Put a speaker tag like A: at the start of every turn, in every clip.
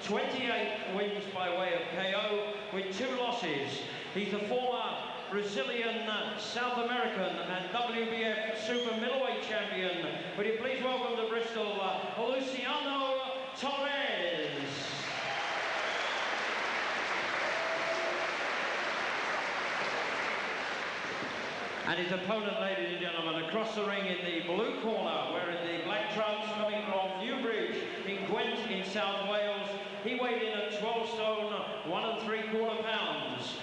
A: 28 wins by way of KO with 2 losses. He's a former Brazilian, South American and WBF Super Middleweight champion. Would you please welcome to Bristol, Luciano Torres. And his opponent, ladies and gentlemen, across the ring in the blue corner, wearing the black trunks, coming from Newbridge in Gwent in South Wales. He weighed in at 12 stone, 1 3/4 pounds.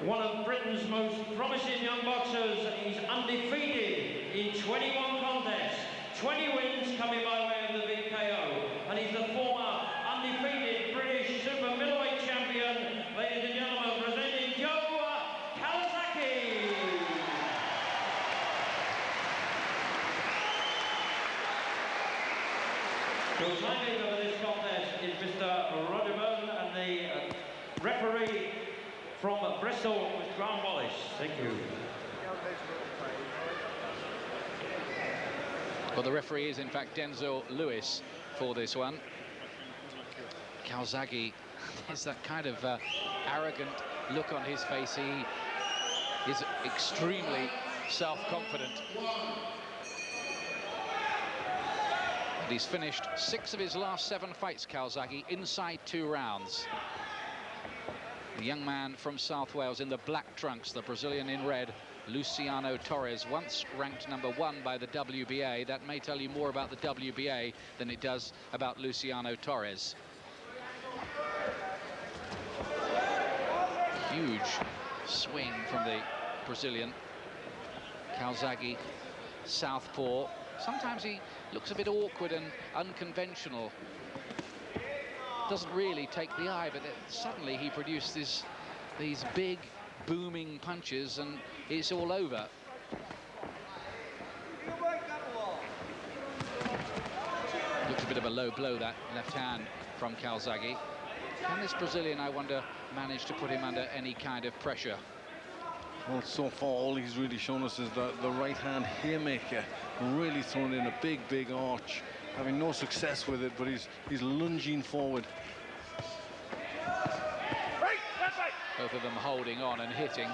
A: One of Britain's most promising young boxers. He's undefeated in 21 contests, 20 wins coming by way of the big KO. And he's the former undefeated British Super Middleweight champion. Ladies and gentlemen, presenting Calzaghe. Presiding over this contest is Mr. Rodman, and the referee from Bristol was Grant Wallace. Thank you.
B: Well, the referee is in fact Denzel Lewis for this one. Calzaghe has that kind of arrogant look on his face. He is extremely self-confident. And he's finished 6 of his last 7 fights, Calzaghe, inside 2 rounds. The young man from South Wales in the black trunks, the Brazilian in red, Luciano Torres, once ranked #1 by the WBA. That may tell you more about the WBA than it does about Luciano Torres. Huge swing from the Brazilian. Calzaghe, southpaw. Sometimes he looks a bit awkward and unconventional. Doesn't really take the eye, but suddenly he produces these big, booming punches, and it's all over. Looks a bit of a low blow, that left hand from Calzaghe. Can this Brazilian, I wonder, manage to put him under any kind of pressure?
C: Well, so far all he's really shown us is the right hand haymaker, really thrown in a big arch, having no success with it, but he's lunging forward.
B: Both of them holding on and hitting.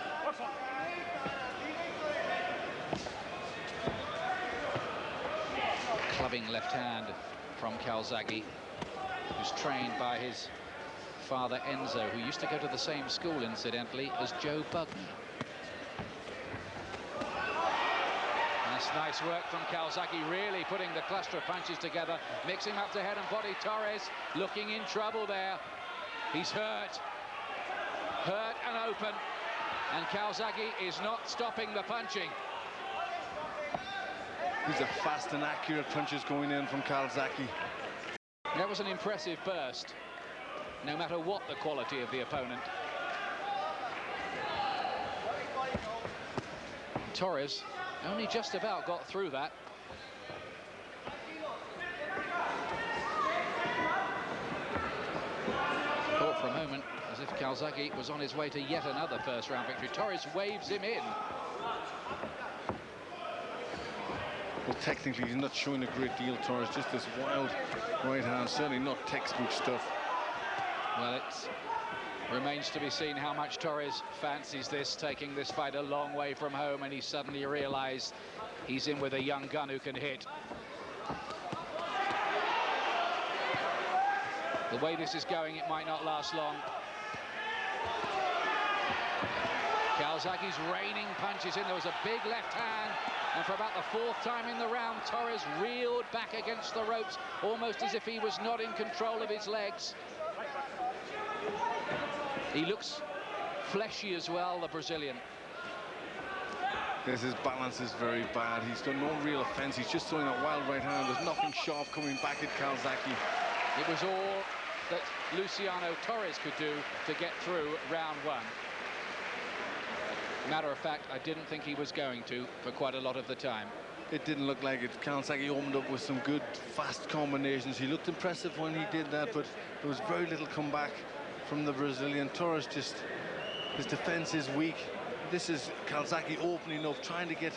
B: Clubbing left hand from Calzaghe, who's trained by his father Enzo, who used to go to the same school, incidentally, as Joe Bugden. Nice work from Calzaghe, really putting the cluster of punches together, mixing up to head and body. Torres looking in trouble there. He's hurt and open, and Calzaghe is not stopping the punching.
C: These are fast and accurate punches going in from Calzaghe.
B: That was an impressive burst, no matter what the quality of the opponent. Torres only just about got through that. Thought for a moment as if Calzaghe was on his way to yet another first-round victory. Torres waves him in.
C: Well, technically he's not showing a great deal, Torres, just this wild right hand, certainly not textbook stuff.
B: Well, it remains to be seen how much Torres fancies this, taking this fight a long way from home, and he suddenly realised he's in with a young gun who can hit. The way this is going, it might not last long. Calzaghe's raining punches in. There was a big left hand, and for about the 4th time in the round, Torres reeled back against the ropes, almost as if he was not in control of his legs. He looks fleshy as well, the Brazilian.
C: Yes, his balance is very bad. He's done no real offense. He's just throwing a wild right hand. There's nothing sharp coming back at Calzaghe.
B: It was all that Luciano Torres could do to get through round 1. Matter of fact, I didn't think he was going to for quite a lot of the time.
C: It didn't look like it. Calzaghe opened up with some good, fast combinations. He looked impressive when he did that, but there was very little comeback from the Brazilian. Torres just, his defense is weak. This is Calzaghe opening up, trying to get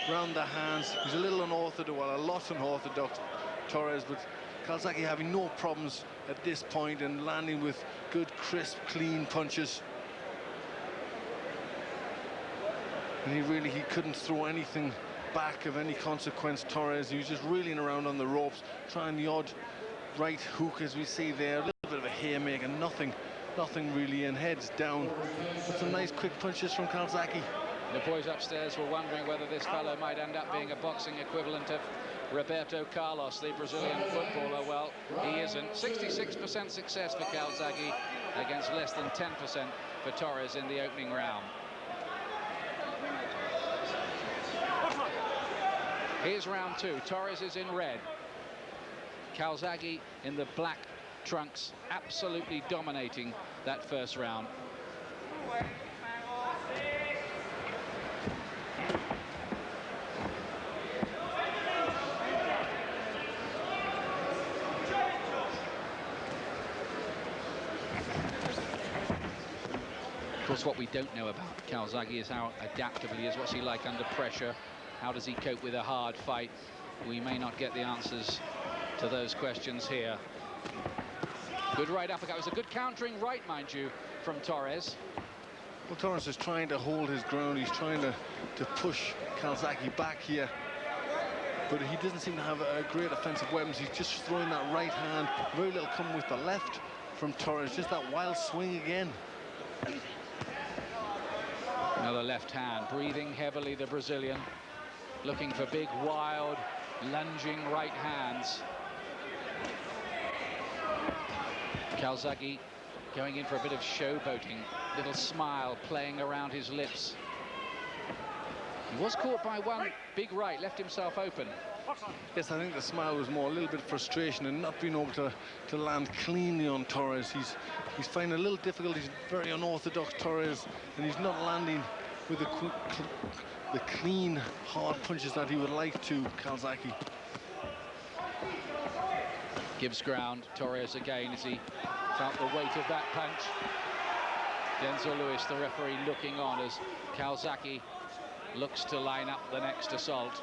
C: round the hands. He's a little unorthodox, well, a lot unorthodox, Torres, but Calzaghe having no problems at this point and landing with good, crisp, clean punches. And he couldn't throw anything back of any consequence, Torres. He was just reeling around on the ropes, trying the odd right hook, as we see there. A little bit of a haymaker, nothing really in. Heads down. But some nice quick punches from Calzaghe.
B: The boys upstairs were wondering whether this fellow might end up being a boxing equivalent of Roberto Carlos, the Brazilian footballer. Well, he isn't. 66% success for Calzaghe against less than 10% for Torres in the opening round. Here's round two. Torres is in red. Calzaghe in the black trunks, absolutely dominating that first round. Of course, what we don't know about Calzaghe is how adaptable he is. What's he like under pressure? How does he cope with a hard fight? We may not get the answers to those questions here. Good right uppercut. It was a good countering right, mind you, from Torres.
C: Well, Torres is trying to hold his ground. He's trying to push Calzaghe back here. But he doesn't seem to have a great offensive weapons. He's just throwing that right hand. Very little coming with the left from Torres. Just that wild swing again.
B: Another left hand, breathing heavily, the Brazilian. Looking for big, wild, lunging right hands. Calzaghe going in for a bit of showboating, little smile playing around his lips. He was caught by one big right, left himself open.
C: Yes, I think the smile was more a little bit of frustration and not being able to land cleanly on Torres. He's finding a little difficult. He's very unorthodox, Torres, and he's not landing with the clean, hard punches that he would like to, Calzaghe.
B: Gives ground, Torres again as he felt the weight of that punch. Denzel Lewis, the referee, looking on as Calzaghe looks to line up the next assault.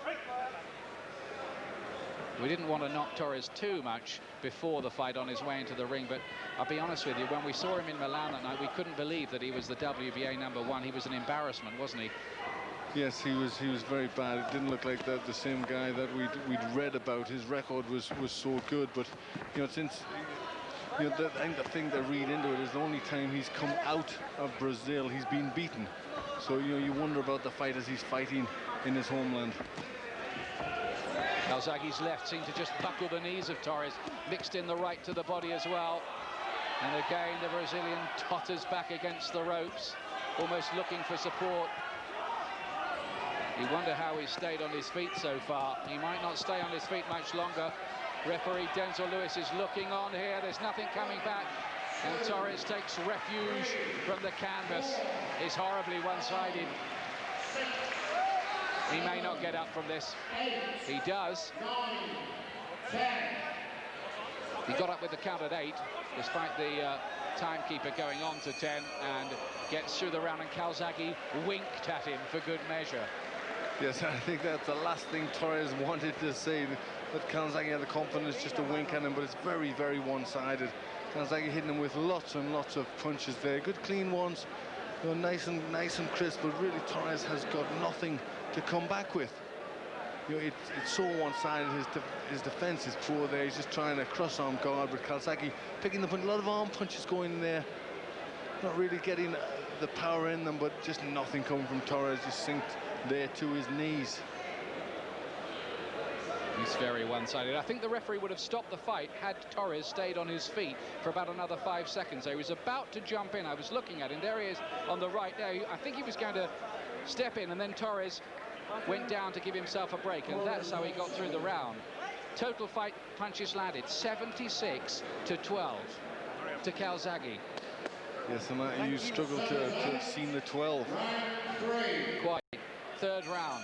B: We didn't want to knock Torres too much before the fight on his way into the ring, but I'll be honest with you, when we saw him in Milan that night, we couldn't believe that he was the WBA #1. He was an embarrassment, wasn't he?
C: Yes, he was very bad. It didn't look like the same guy that we'd read about. His record was so good, but you know, since I think the thing to read into it is the only time he's come out of Brazil, he's been beaten. So you wonder about the fight as he's fighting in his homeland.
B: Calzaghe's left seemed to just buckle the knees of Torres, mixed in the right to the body as well. And again, the Brazilian totters back against the ropes, almost looking for support. You wonder how he stayed on his feet so far. He might not stay on his feet much longer. Referee Denzel Lewis is looking on here. There's nothing coming back. And Torres takes refuge from the canvas. It's horribly one-sided. He may not get up from this. He does. He got up with the count at 8, despite the timekeeper going on to 10, and gets through the round, and Calzaghe winked at him for good measure.
C: Yes, I think that's the last thing Torres wanted to say, that Calzaghe had the confidence just to wink at him, but it's very, very one-sided. Calzaghe hitting him with lots and lots of punches there. Good clean ones, you know, nice and crisp, but really Torres has got nothing to come back with. You know, it's so one-sided. His defense is poor there. He's just trying to cross-arm guard, but Calzaghe picking the punch. A lot of arm punches going in there. Not really getting the power in them, but just nothing coming from Torres. Just sinked there to his knees.
B: He's very one-sided. I think the referee would have stopped the fight had Torres stayed on his feet for about another 5 seconds. He was about to jump in. I was looking at him. There he is on the right there. I think he was going to step in, and then Torres went down to give himself a break, and that's how he got through the round. Total fight punches landed 76 to 12 to Calzaghe.
C: Yes, and you struggle to have seen the 12.
B: Quite. Third round.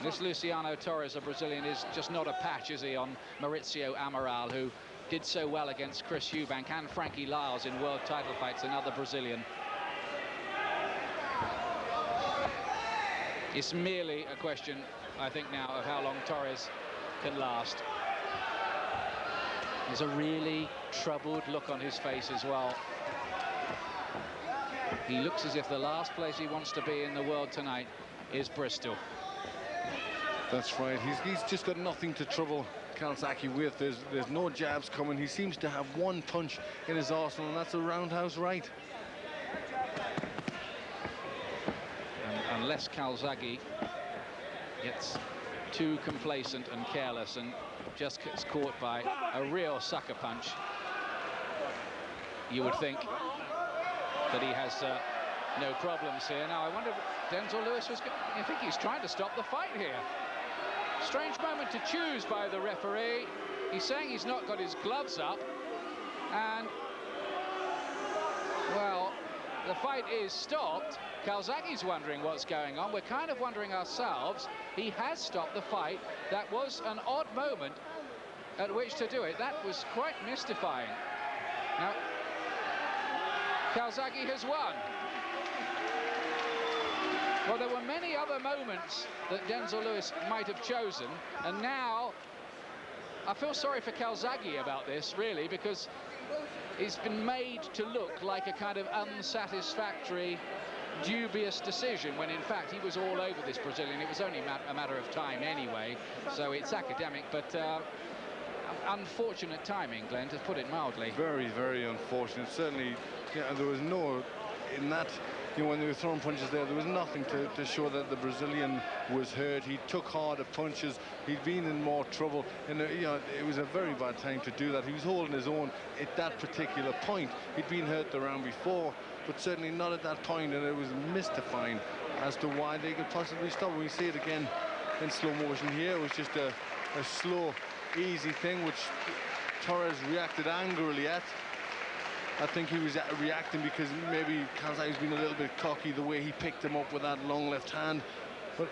B: This Luciano Torres, a Brazilian, is just not a patch, is he, on Maurício Amaral, who did so well against Chris Eubank and Frankie Lyles in world title fights, another Brazilian. It's merely a question, I think now, of how long Torres can last. There's a really troubled look on his face as well. He looks as if the last place he wants to be in the world tonight is Bristol.
C: That's right. He's just got nothing to trouble Calzaghe with. There's no jabs coming. He seems to have one punch in his arsenal, and that's a roundhouse right.
B: And unless Calzaghe gets too complacent and careless and just gets caught by a real sucker punch, you would think that he has no problems here. Now, I wonder if Denzel Lewis was... I think he's trying to stop the fight here. Strange moment to choose by the referee. He's saying he's not got his gloves up. And, well, the fight is stopped. Calzaghe's wondering what's going on. We're kind of wondering ourselves. He has stopped the fight. That was an odd moment at which to do it. That was quite mystifying. Now, Calzaghe has won. Well, there were many other moments that Denzel Lewis might have chosen, and now I feel sorry for Calzaghe about this, really, because it's been made to look like a kind of unsatisfactory, dubious decision, when in fact he was all over this Brazilian. It was only a matter of time anyway, so it's academic, but unfortunate timing, Glenn, to put it mildly.
C: Very, very unfortunate. Certainly, yeah, there was no, in that, you know, when they were throwing punches there was nothing to show that the Brazilian was hurt. He took harder punches. He'd been in more trouble, and you know, it was a very bad time to do that. He was holding his own at that particular point. He'd been hurt the round before, but certainly not at that point, and it was mystifying as to why they could possibly stop. We see it again in slow motion here. It was just a slow, easy thing, which Torres reacted angrily at. I think he was reacting because maybe Calzaghe's been a little bit cocky the way he picked him up with that long left hand. But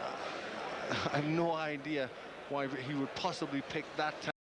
C: I have no idea why he would possibly pick that time.